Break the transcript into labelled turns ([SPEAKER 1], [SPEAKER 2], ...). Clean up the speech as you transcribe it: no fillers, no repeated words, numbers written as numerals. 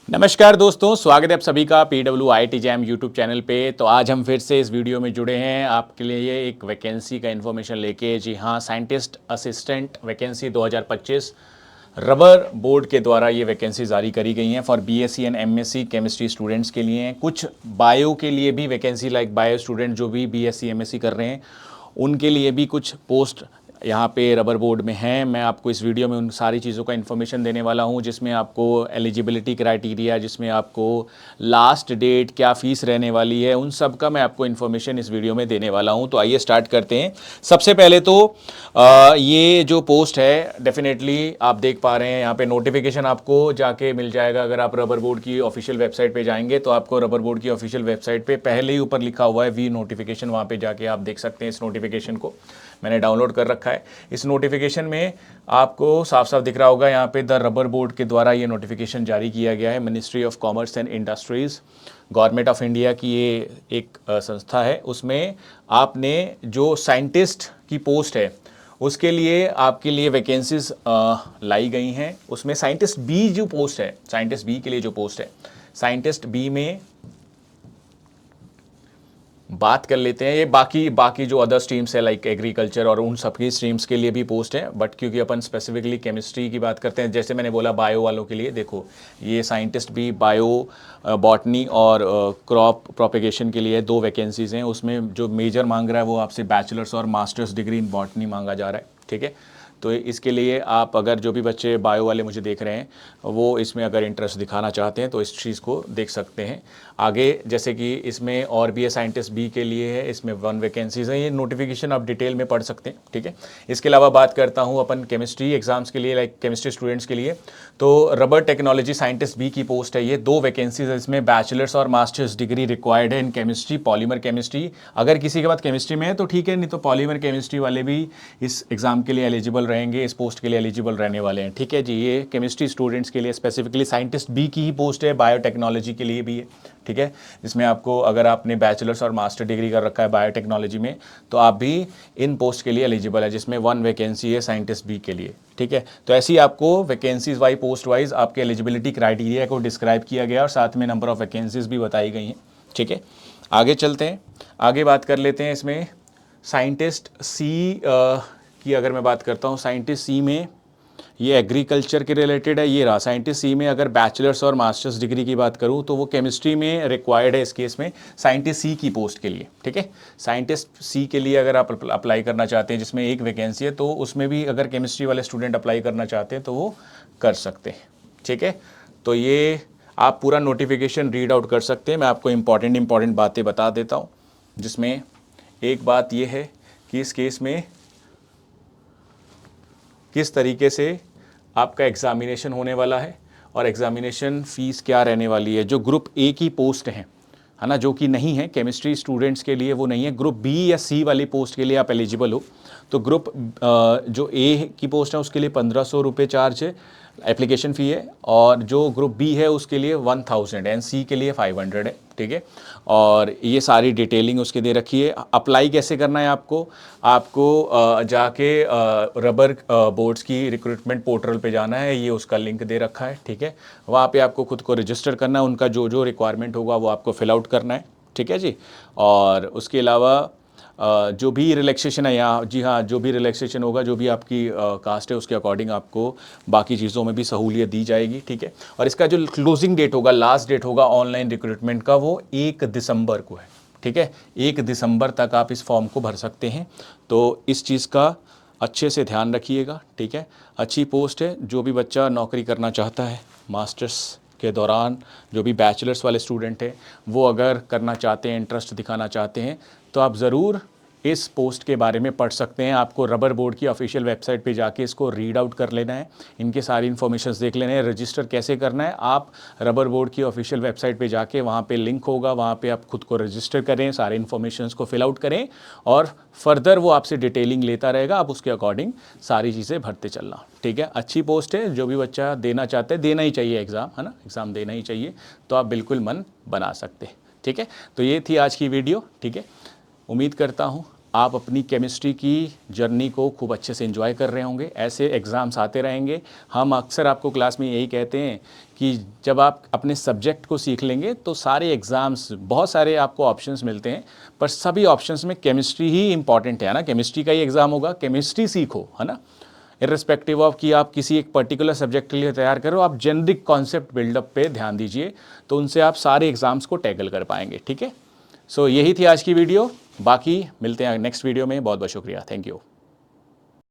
[SPEAKER 1] नमस्कार दोस्तों, स्वागत है आप सभी का PWIT जैम यूट्यूब चैनल पे। तो आज हम फिर से इस वीडियो में जुड़े हैं आपके लिए एक वैकेंसी का इन्फॉर्मेशन लेके। जी हाँ, scientist assistant vacancy 2025 rubber board के द्वारा ये वैकेंसी जारी करी गई हैं for BSc and MSc chemistry students के लिए हैं। कुछ बायो के लिए भी वैकेंसी, लाइक बायो स्टूडेंट जो भी BSc MSc कर रहे हैं उनके लिए भी कुछ पोस्ट यहाँ पे रबर बोर्ड में हैं। मैं आपको इस वीडियो में उन सारी चीज़ों का इन्फॉर्मेशन देने वाला हूँ, जिसमें आपको एलिजिबिलिटी क्राइटेरिया, जिसमें आपको लास्ट डेट, क्या फ़ीस रहने वाली है, उन सब का मैं आपको इन्फॉर्मेशन इस वीडियो में देने वाला हूँ। तो आइए स्टार्ट करते हैं। सबसे पहले तो ये जो पोस्ट है डेफिनेटली आप देख पा रहे हैं यहाँ पे नोटिफिकेशन आपको जाके मिल जाएगा। अगर आप रबर बोर्ड की ऑफिशियल वेबसाइट पे जाएंगे तो आपको रबर बोर्ड की ऑफिशियल वेबसाइट पे पहले ही ऊपर लिखा हुआ है वी नोटिफिकेशन, वहाँ पे जाके आप देख सकते हैं। इस नोटिफिकेशन को मैंने डाउनलोड कर रखा है। इस नोटिफिकेशन में आपको साफ साफ दिख रहा होगा यहाँ पे द रबर बोर्ड के द्वारा ये नोटिफिकेशन जारी किया गया है। Ministry of commerce and industries, government of India की ये एक संस्था है। उसमें आपने जो साइंटिस्ट की पोस्ट है उसके लिए आपके लिए वैकेंसीज लाई गई हैं। उसमें साइंटिस्ट बी जो पोस्ट है, साइंटिस्ट बी के लिए जो पोस्ट है, साइंटिस्ट बी में बात कर लेते हैं। ये बाकी जो अदर स्ट्रीम्स है लाइक एग्रीकल्चर और उन सबकी स्ट्रीम्स के लिए भी पोस्ट है, बट क्योंकि अपन स्पेसिफिकली केमिस्ट्री की बात करते हैं, जैसे मैंने बोला बायो वालों के लिए देखो ये साइंटिस्ट भी बायो, बॉटनी और क्रॉप प्रोपेगेशन के लिए दो वैकेंसीज हैं। उसमें जो मेजर मांग रहा है वो आपसे बैचलर्स और मास्टर्स डिग्री इन बॉटनी मांगा जा रहा है, ठीक है। तो इसके लिए आप अगर जो भी बच्चे बायो वाले मुझे देख रहे हैं वो इसमें अगर इंटरेस्ट दिखाना चाहते हैं तो इस चीज़ को देख सकते हैं। आगे जैसे कि इसमें और भी है, साइंटिस्ट बी के लिए है, इसमें 1 वैकेंसीज है। ये नोटिफिकेशन आप डिटेल में पढ़ सकते हैं, ठीक है। इसके अलावा बात करता हूँ अपन केमिस्ट्री एग्जाम्स के लिए, लाइक केमिस्ट्री स्टूडेंट्स के लिए, तो रबर टेक्नोलॉजी साइंटिस्ट बी की पोस्ट है। ये 2 वैकेंसीज है। इसमें बैचलर्स और मास्टर्स डिग्री रिक्वायर्ड है इन केमिस्ट्री, पॉलीमर केमिस्ट्री। अगर किसी के बाद केमिस्ट्री में है तो ठीक है, नहीं तो पॉलीमर केमिस्ट्री वाले भी इस एग्जाम के लिए एलिजिबल रहेंगे, इस पोस्ट के लिए एलिजिबल रहने वाले हैं, ठीक है जी। ये केमिस्ट्री स्टूडेंट्स के लिए स्पेसिफिकली साइंटिस्ट बी की ही पोस्ट है, बायोटेक्नोलॉजी के लिए भी है, ठीक है। इसमें आपको अगर आपने बैचलर्स और मास्टर डिग्री कर रखा है बायोटेक्नोलॉजी में तो आप भी इन पोस्ट के लिए एलिजिबल है, जिसमें 1 वैकेंसी है साइंटिस्ट बी के लिए, ठीक है। तो ऐसी आपको वैकेंसीज वाइज, पोस्ट वाइज आपके एलिजिबिलिटी क्राइटेरिया को डिस्क्राइब किया गया और साथ में नंबर ऑफ वैकेंसीज भी बताई गई हैं, ठीक है। आगे चलते हैं, आगे बात कर लेते हैं। इसमें साइंटिस्ट सी की अगर मैं बात करता हूँ, साइंटिस्ट सी में ये एग्रीकल्चर के रिलेटेड है। ये रहा साइंटिस्ट सी में अगर बैचलर्स और मास्टर्स डिग्री की बात करूँ तो वो केमिस्ट्री में रिक्वायर्ड है इस केस में, साइंटिस्ट सी की पोस्ट के लिए, ठीक है। साइंटिस्ट सी के लिए अगर आप अप्लाई करना चाहते हैं, जिसमें 1 वैकेंसी है, तो उसमें भी अगर केमिस्ट्री वाले स्टूडेंट अप्लाई करना चाहते हैं तो वो कर सकते हैं, ठीक है। तो ये आप पूरा नोटिफिकेशन रीड आउट कर सकते हैं। मैं आपको इंपॉर्टेंट बातें बता देता हूँ, जिसमें एक बात ये है कि इस केस में किस तरीके से आपका एग्ज़ामिनेशन होने वाला है और एग्ज़ामिनेशन फ़ीस क्या रहने वाली है। जो ग्रुप ए की पोस्ट हैं, है ना, जो कि नहीं है केमिस्ट्री स्टूडेंट्स के लिए, वो नहीं है। ग्रुप बी या सी वाली पोस्ट के लिए आप एलिजिबल हो। तो ग्रुप जो ए की पोस्ट है उसके लिए 1500 रुपये चार्ज है, एप्लीकेशन फ़ी है, और जो ग्रुप बी है उसके लिए 1000 एंड सी के लिए 500 है, ठीक है। और ये सारी डिटेलिंग उसके दे रखी है। अप्लाई कैसे करना है आपको जाके रबर बोर्ड्स की रिक्रूटमेंट पोर्टल पे जाना है, ये उसका लिंक दे रखा है, ठीक है। वहाँ पे आपको खुद को रजिस्टर करना है, उनका जो जो रिक्वायरमेंट होगा वो आपको फिल आउट करना है, ठीक है जी। और उसके अलावा जो भी रिलैक्सेशन है यहाँ, जी हाँ, जो भी रिलैक्सेशन होगा, जो भी आपकी कास्ट है उसके अकॉर्डिंग आपको बाकी चीज़ों में भी सहूलियत दी जाएगी, ठीक है। और इसका जो क्लोजिंग डेट होगा, लास्ट डेट होगा ऑनलाइन रिक्रूटमेंट का, वो 1 दिसंबर को है, ठीक है। 1 दिसंबर तक आप इस फॉर्म को भर सकते हैं। तो इस चीज़ का अच्छे से ध्यान रखिएगा, ठीक है। अच्छी पोस्ट है। जो भी बच्चा नौकरी करना चाहता है मास्टर्स के दौरान, जो भी बैचलर्स वाले स्टूडेंट हैं वो अगर करना चाहते हैं, इंटरेस्ट दिखाना चाहते हैं, तो आप ज़रूर इस पोस्ट के बारे में पढ़ सकते हैं। आपको रबर बोर्ड की ऑफिशियल वेबसाइट पे जाके इसको रीड आउट कर लेना है, इनके सारी इन्फॉर्मेशन देख लेना है। रजिस्टर कैसे करना है, आप रबर बोर्ड की ऑफिशियल वेबसाइट पे जाके, वहाँ पे लिंक होगा, वहाँ पे आप खुद को रजिस्टर करें, सारे इन्फॉर्मेशन को फिल आउट करें और फर्दर वो आपसे डिटेलिंग लेता रहेगा। आप उसके अकॉर्डिंग सारी चीज़ें भरते चलना, ठीक है। अच्छी पोस्ट है, जो भी बच्चा देना चाहते हैं, देना ही चाहिए एग्ज़ाम, है ना, एग्ज़ाम देना ही चाहिए, तो आप बिल्कुल मन बना सकते हैं, ठीक है। तो ये थी आज की वीडियो, ठीक है। उम्मीद करता हूँ आप अपनी केमिस्ट्री की जर्नी को खूब अच्छे से एंजॉय कर रहे होंगे। ऐसे एग्ज़ाम्स आते रहेंगे। हम अक्सर आपको क्लास में यही कहते हैं कि जब आप अपने सब्जेक्ट को सीख लेंगे तो सारे एग्ज़ाम्स, बहुत सारे आपको ऑप्शंस मिलते हैं, पर सभी ऑप्शंस में केमिस्ट्री ही इंपॉर्टेंट है ना। केमिस्ट्री का ही एग्ज़ाम होगा, केमिस्ट्री सीखो, है ना। इर्रेस्पेक्टिव ऑफ कि आप किसी एक पर्टिकुलर सब्जेक्ट के लिए तैयार करो, आप जेनरिक कॉन्सेप्ट बिल्डअप पे ध्यान दीजिए, तो उनसे आप सारे एग्ज़ाम्स को टैकल कर पाएंगे। ठीक है, सो यही थी आज की वीडियो। बाकी मिलते हैं नेक्स्ट वीडियो में। बहुत बहुत शुक्रिया, थैंक यू।